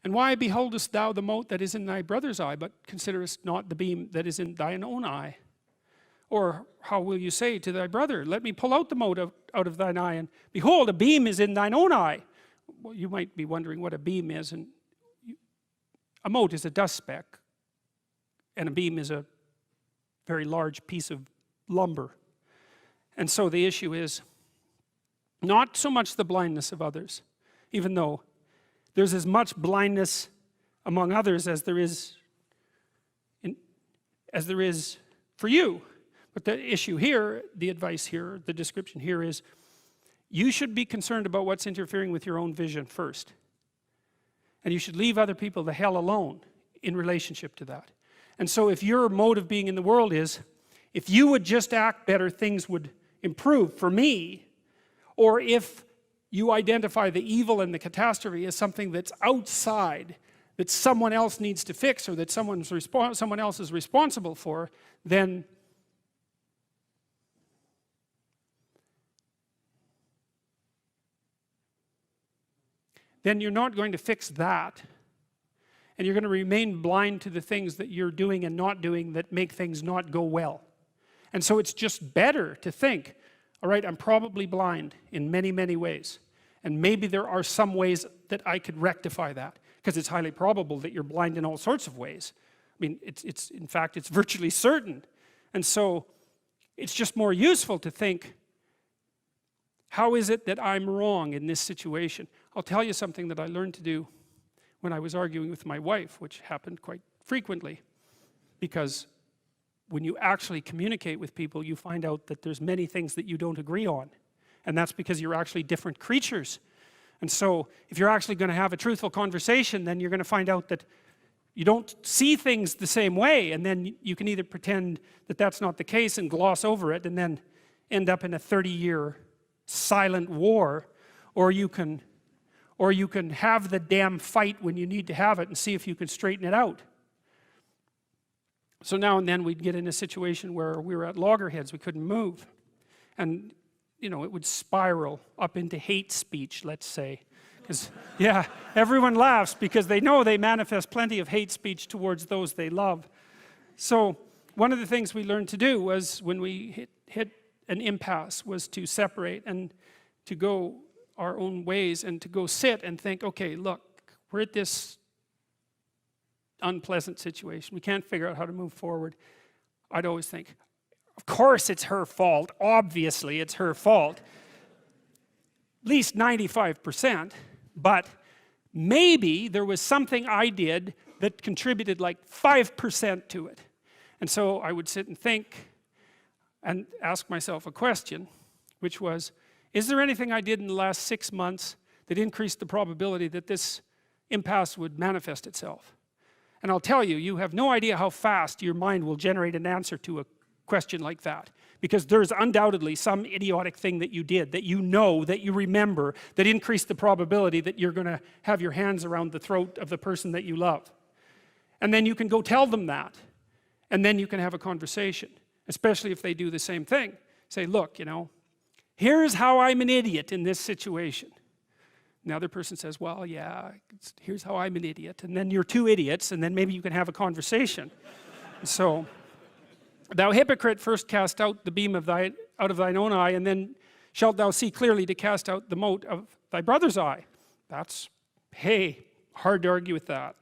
And why beholdest thou the mote that is in thy brother's eye, but considerest not the beam that is in thine own eye? Or how will you say to thy brother, let me pull out the mote out of thine eye, and behold, a beam is in thine own eye? Well, you might be wondering what a beam is, and a mote is a dust speck, and a beam is a very large piece of lumber. And so the issue is not so much the blindness of others, even though there's as much blindness among others as there is for you. But the issue here, the advice here, the description here is, you should be concerned about what's interfering with your own vision first. And you should leave other people the hell alone in relationship to that. And so if your mode of being in the world is, if you would just act better, things would improve for me, or if you identify the evil and the catastrophe as something that's outside, that someone else needs to fix, or that someone else is responsible for, then you're not going to fix that, and you're going to remain blind to the things that you're doing and not doing that make things not go well. And so it's just better to think, all right, I'm probably blind in many, many ways, and maybe there are some ways that I could rectify that, because it's highly probable that you're blind in all sorts of ways. I mean, in fact, it's virtually certain. And so it's just more useful to think, how is it that I'm wrong in this situation? I'll tell you something that I learned to do when I was arguing with my wife, which happened quite frequently, because when you actually communicate with people, you find out that there's many things that you don't agree on, and that's because you're actually different creatures. And so if you're actually going to have a truthful conversation, then you're going to find out that you don't see things the same way, and then you can either pretend that that's not the case and gloss over it and then end up in a 30-year silent war, or you can have the damn fight when you need to have it and see if you can straighten it out. So now and then we'd get in a situation where we were at loggerheads, we couldn't move, and it would spiral up into hate speech, let's say, because yeah, everyone laughs because they know they manifest plenty of hate speech towards those they love. So one of the things we learned to do was, when we hit an impasse, was to separate and to go our own ways, and to go sit and think, okay, look, we're at this unpleasant situation. We can't figure out how to move forward. I'd always think, of course it's her fault. Obviously it's her fault. At least 95%. But maybe there was something I did that contributed like 5% to it. And so I would sit and think and ask myself a question, which was, is there anything I did in the last 6 months that increased the probability that this impasse would manifest itself? And I'll tell you, you have no idea how fast your mind will generate an answer to a question like that, because there's undoubtedly some idiotic thing that you did, that you know, that you remember, that increased the probability that you're going to have your hands around the throat of the person that you love. And then you can go tell them that, and then you can have a conversation, especially if they do the same thing. Say, look, here's how I'm an idiot in this situation. And the other person says, well, yeah, here's how I'm an idiot. And then you're two idiots, and then maybe you can have a conversation. So, thou hypocrite, first cast out the beam out of thine own eye, and then shalt thou see clearly to cast out the mote of thy brother's eye. That's, hey, hard to argue with that.